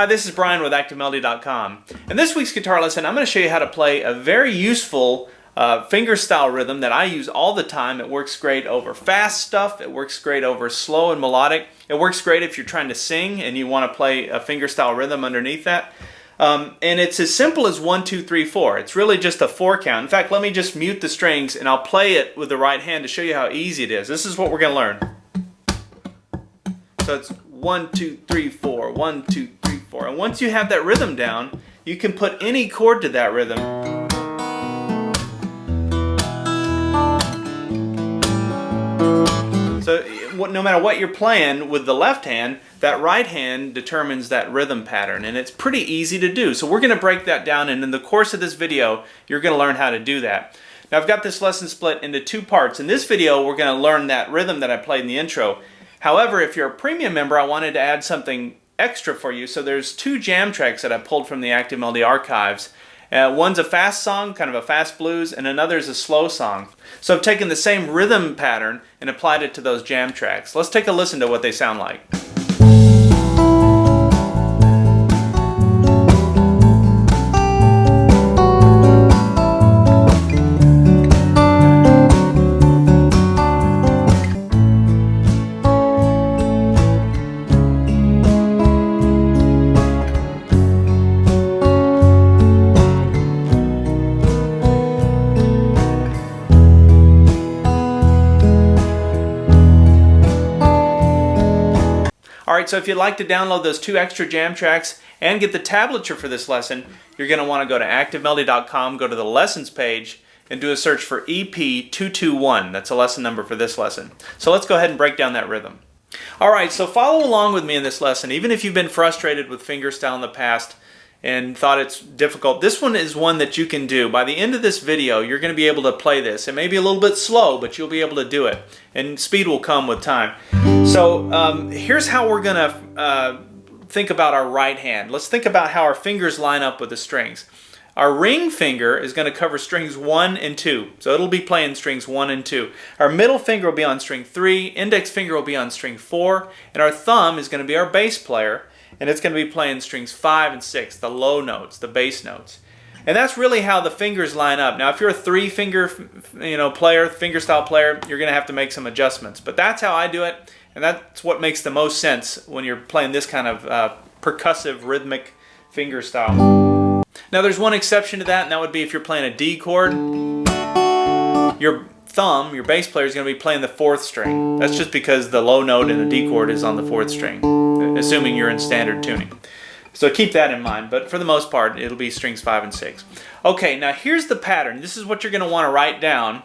this is Brian with ActiveMelody.com. In this week's guitar lesson, I'm going to show you how to play a very useful fingerstyle rhythm that I use all the time. It works great over fast stuff. It works great over slow and melodic. It works great if you're trying to sing and you want to play a fingerstyle rhythm underneath that. And it's as simple as 1, 2, 3, 4. It's really just a 4 count. In fact, let me just mute the strings and I'll play it with the right hand to show you how easy it is. This is what we're going to learn. So it's 1, 2, 3, 4, 1, 2, 3, 4. And once you have that rhythm down, you can put any chord to that rhythm. So no matter what you're playing with the left hand, that right hand determines that rhythm pattern, and it's pretty easy to do. So we're going to break that down, and in the course of this video, you're going to learn how to do that. Now I've got this lesson split into 2 parts. In this video, we're going to learn that rhythm that I played in the intro. However, if you're a premium member, I wanted to add something extra for you. So there's 2 jam tracks that I pulled from the Active Melody archives. One's a fast song, kind of a fast blues, and another is a slow song. So I've taken the same rhythm pattern and applied it to those jam tracks. Let's take a listen to what they sound like. Alright, so if you'd like to download those 2 extra jam tracks and get the tablature for this lesson, you're going to want to go to ActiveMelody.com, go to the lessons page, and do a search for EP221. That's a lesson number for this lesson. So let's go ahead and break down that rhythm. Alright, so follow along with me in this lesson. Even if you've been frustrated with fingerstyle in the past and thought it's difficult, this one is one that you can do. By the end of this video, you're going to be able to play this. It may be a little bit slow, but you'll be able to do it. And speed will come with time. So here's how we're going to think about our right hand. Let's think about how our fingers line up with the strings. Our ring finger is going to cover strings 1 and 2. So it'll be playing strings 1 and 2. Our middle finger will be on string 3, index finger will be on string 4, and our thumb is going to be our bass player, and it's going to be playing strings 5 and 6, the low notes, the bass notes. And that's really how the fingers line up. Now, if you're a 3-finger player, fingerstyle player, you're going to have to make some adjustments. But that's how I do it, and that's what makes the most sense when you're playing this kind of percussive, rhythmic fingerstyle. Now, there's one exception to that, and that would be if you're playing a D chord. Your thumb, your bass player, is going to be playing the 4th string. That's just because the low note in a D chord is on the 4th string, assuming you're in standard tuning. So keep that in mind, but for the most part, it'll be strings 5 and 6. Okay, now here's the pattern. This is what you're going to want to write down,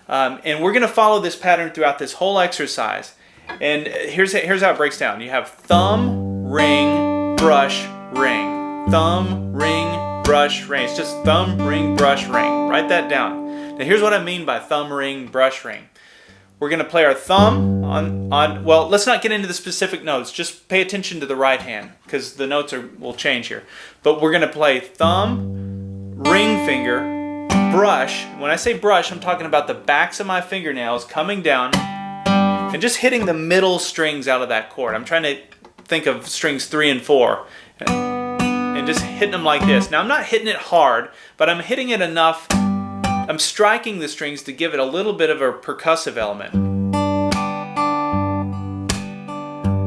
and we're going to follow this pattern throughout this whole exercise. And here's how it breaks down. You have thumb, ring, brush, ring. Thumb, ring, brush, ring. It's just thumb, ring, brush, ring. Write that down. Now here's what I mean by thumb, ring, brush, ring. We're going to play our thumb on, well, let's not get into the specific notes. Just pay attention to the right hand because the notes will change here. But we're going to play thumb, ring finger, brush. When I say brush, I'm talking about the backs of my fingernails coming down and just hitting the middle strings out of that chord. I'm trying to think of strings 3 and 4 and just hitting them like this. Now, I'm not hitting it hard, but I'm hitting it enough. I'm striking the strings to give it a little bit of a percussive element.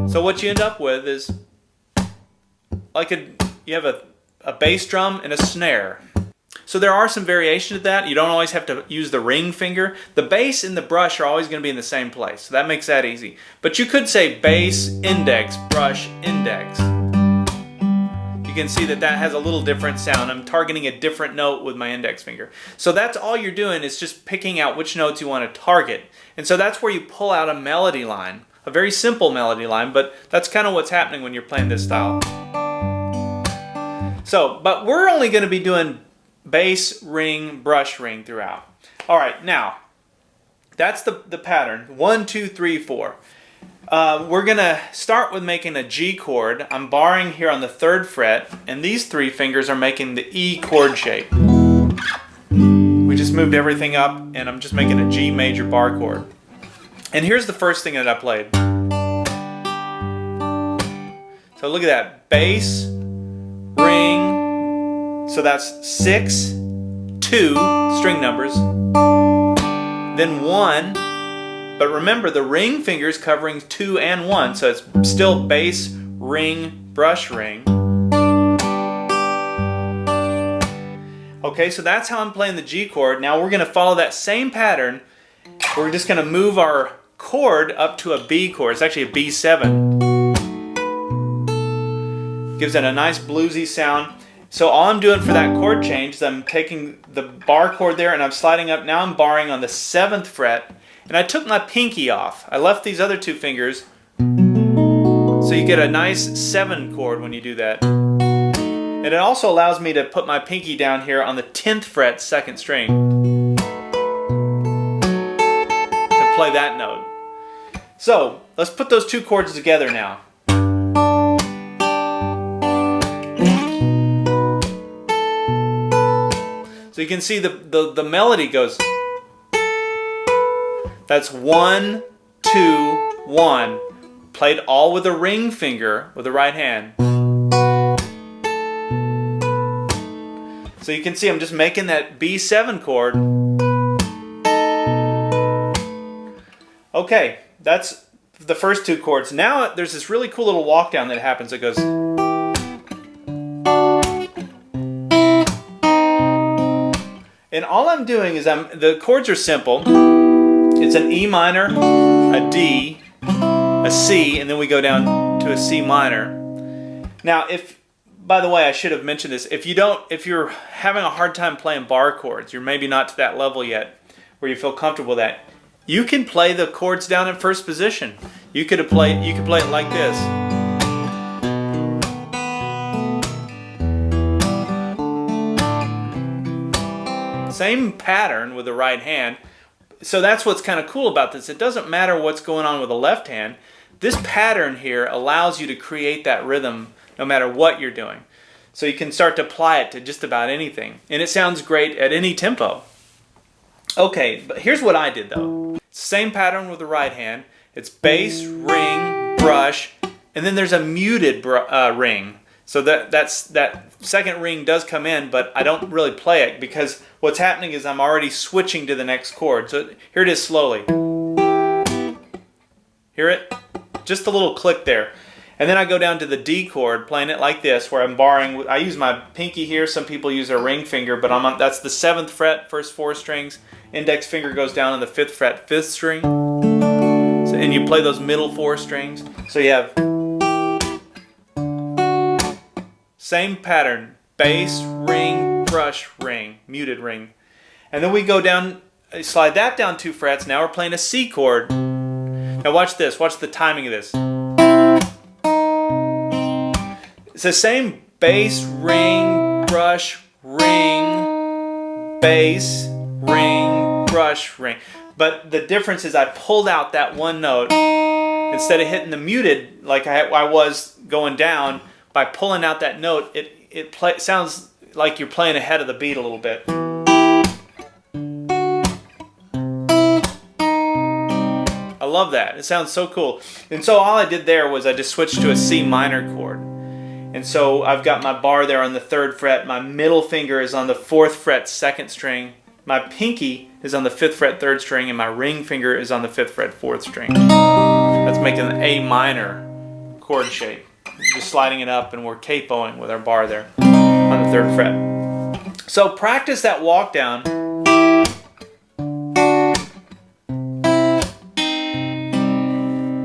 So what you end up with is like you have a bass drum and a snare. So there are some variation to that. You don't always have to use the ring finger. The bass and the brush are always going to be in the same place. So that makes that easy. But you could say bass, index, brush, index. You can see that that has a little different sound. I'm targeting a different note with my index finger. So that's all you're doing is just picking out which notes you want to target. And so that's where you pull out a melody line. A very simple melody line, but that's kind of what's happening when you're playing this style. So, but we're only going to be doing bass, ring, brush, ring throughout. All right, now, that's the pattern. 1, 2, 3, 4. We're going to start with making a G chord. I'm barring here on the 3rd fret, and these 3 fingers are making the E chord shape. We just moved everything up, and I'm just making a G major bar chord. And here's the first thing that I played. So look at that. Bass, ring. So that's 6, 2 string numbers, then 1. But remember, the ring finger is covering 2 and 1, so it's still bass, ring, brush, ring. Okay, so that's how I'm playing the G chord. Now we're going to follow that same pattern. We're just going to move our chord up to a B chord. It's actually a B7. Gives it a nice bluesy sound. So all I'm doing for that chord change is I'm taking the bar chord there and I'm sliding up. Now I'm barring on the 7th fret. And I took my pinky off. I left these other 2 fingers. So you get a nice 7 chord when you do that. And it also allows me to put my pinky down here on the 10th fret, 2nd string, to play that note. So let's put those 2 chords together now. So you can see the melody goes. That's 1, 2, 1. Played all with a ring finger with the right hand. So you can see I'm just making that B7 chord. Okay, that's the first 2 chords. Now there's this really cool little walk down that happens that goes. And all I'm doing is the chords are simple. It's an E minor, a D, a C, and then we go down to a C minor. Now, by the way, I should have mentioned this. If you're having a hard time playing bar chords, you're maybe not to that level yet where you feel comfortable with that, you can play the chords down in first position. You could play it like this. Same pattern with the right hand. So that's what's kind of cool about this. It doesn't matter what's going on with the left hand. This pattern here allows you to create that rhythm no matter what you're doing. So you can start to apply it to just about anything. And it sounds great at any tempo. Okay, but here's what I did though. Same pattern with the right hand. It's bass, ring, brush, and then there's a muted ring. So that 2nd ring does come in, but I don't really play it because what's happening is I'm already switching to the next chord. So here it is slowly. Hear it? Just a little click there. And then I go down to the D chord, playing it like this, where I'm barring. I use my pinky here. Some people use their ring finger, but that's the 7th fret, first 4 strings. Index finger goes down on the 5th fret, 5th string. So, and you play those middle 4 strings. So you have same pattern, bass, ring, brush, ring, muted ring. And then we go down, slide that down 2 frets. Now we're playing a C chord. Now watch this, watch the timing of this. It's the same bass, ring, brush, ring, bass, ring, brush, ring. But the difference is I pulled out that one note. Instead of hitting the muted like I was going down, by pulling out that note, it sounds like you're playing ahead of the beat a little bit. I love that. It sounds so cool. And so all I did there was I just switched to a C minor chord. And so I've got my bar there on the 3rd fret. My middle finger is on the 4th fret, 2nd string. My pinky is on the 5th fret, 3rd string. And my ring finger is on the 5th fret, 4th string. That's making an A minor chord shape. Just sliding it up, and we're capoing with our bar there on the 3rd fret. So practice that walk down.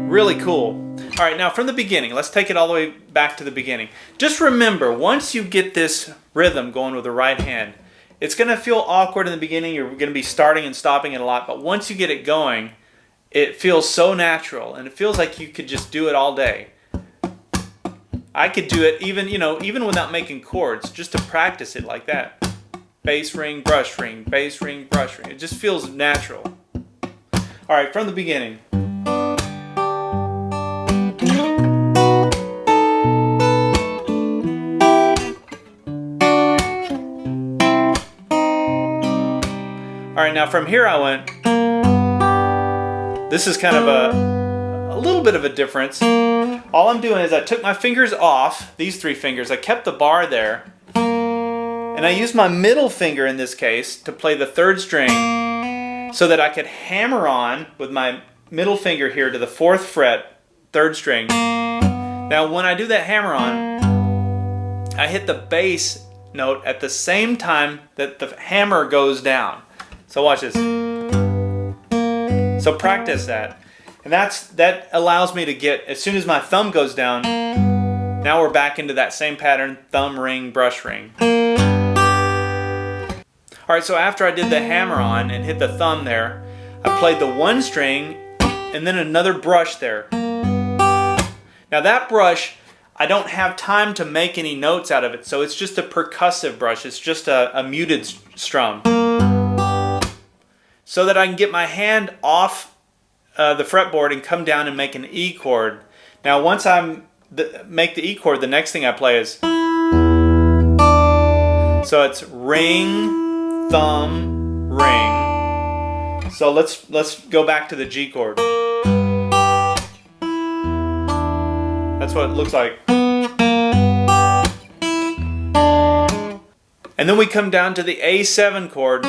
Really cool. All right, now from the beginning, let's take it all the way back to the beginning. Just remember, once you get this rhythm going with the right hand, it's going to feel awkward in the beginning. You're going to be starting and stopping it a lot, but once you get it going, it feels so natural, and it feels like you could just do it all day. I could do it even without making chords, just to practice it like that. Bass ring, brush ring, bass ring, brush ring. It just feels natural. All right, from the beginning. All right, now from here I went. This is kind of a little bit of a difference. all I'm doing is I took my fingers off, these 3 fingers, I kept the bar there, and I used my middle finger in this case to play the 3rd string so that I could hammer on with my middle finger here to the 4th fret, 3rd string. Now when I do that hammer on, I hit the bass note at the same time that the hammer goes down. So watch this. So practice that. And that allows me to get, as soon as my thumb goes down, now we're back into that same pattern, thumb, ring, brush, ring. Alright, so after I did the hammer on and hit the thumb there, I played the 1 string and then another brush there. Now that brush, I don't have time to make any notes out of it, so it's just a percussive brush. It's just a muted strum. So that I can get my hand off the fretboard and come down and make an E chord. Now once I make the E chord, the next thing I play is, so it's ring, thumb, ring. So let's go back to the G chord. That's what it looks like. And then we come down to the A7 chord.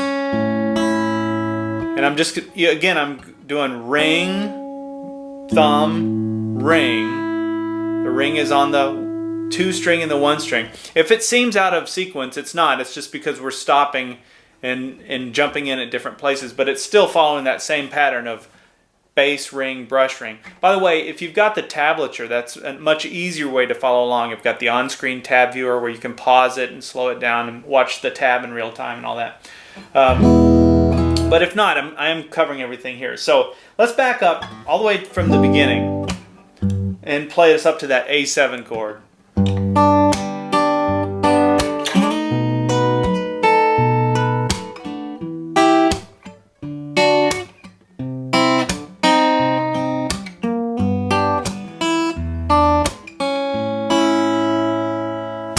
And I'm just, again, I'm doing ring, thumb, ring. The ring is on the 2 string and the 1 string. If it seems out of sequence, it's not. It's just because we're stopping and jumping in at different places. But it's still following that same pattern of bass, ring, brush, ring. By the way, if you've got the tablature, that's a much easier way to follow along. You've got the on-screen tab viewer where you can pause it and slow it down and watch the tab in real time and all that. But if not, I am covering everything here. So let's back up all the way from the beginning and play us up to that A7 chord.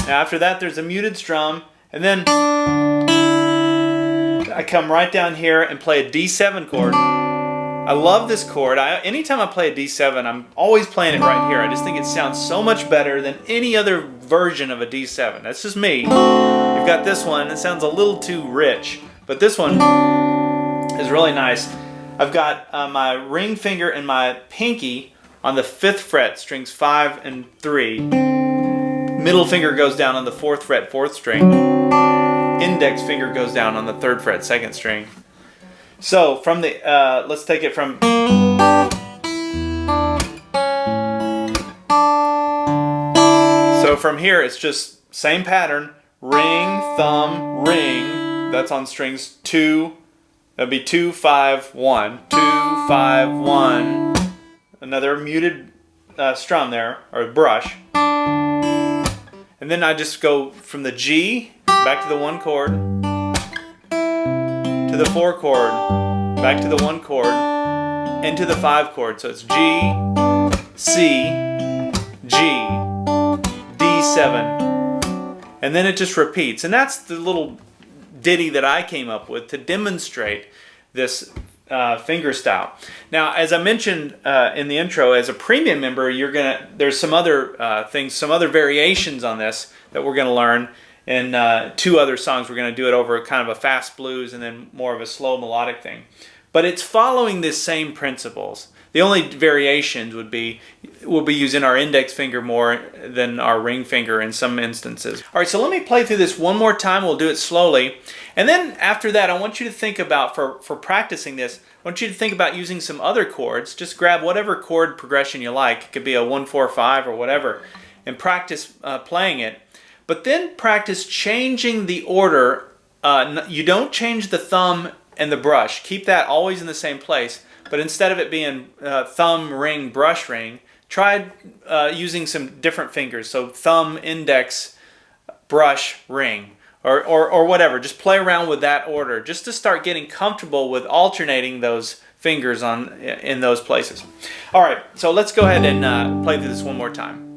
Now after that there's a muted strum, and then I come right down here and play a D7 chord. I love this chord. Anytime I play a D7, I'm always playing it right here. I just think it sounds so much better than any other version of a D7. That's just me. You've got this one. It sounds a little too rich, but this one is really nice. I've got my ring finger and my pinky on the 5th fret, strings 5 and 3. Middle finger goes down on the 4th fret, 4th string. Index finger goes down on the 3rd fret, 2nd string. So from the, let's take it from. So from here it's just same pattern, ring, thumb, ring. That's on strings 2. That'd be 2, 5, 1, 2, 5, 1. Another muted strum there, or brush. And then I just go from the G back to the 1 chord, to the 4 chord, back to the 1 chord, into the 5 chord. So it's G, C, G, D7. And then it just repeats. And that's the little ditty that I came up with to demonstrate this fingerstyle. Now, as I mentioned in the intro, as a premium member, there's some other things, some other variations on this that we're gonna learn. In 2 other songs, we're gonna do it over kind of a fast blues and then more of a slow melodic thing. But it's following the same principles. The only variations would be we'll be using our index finger more than our ring finger in some instances. All right, so let me play through this one more time. We'll do it slowly. And then after that, I want you to think about, for practicing this, I want you to think about using some other chords. Just grab whatever chord progression you like. It could be a 1, 4, 5 or whatever, and practice playing it. But then practice changing the order. You don't change the thumb and the brush. Keep that always in the same place. But instead of it being thumb, ring, brush, ring, try using some different fingers. So thumb, index, brush, ring, or whatever. Just play around with that order just to start getting comfortable with alternating those fingers in those places. All right, so let's go ahead and play through this one more time.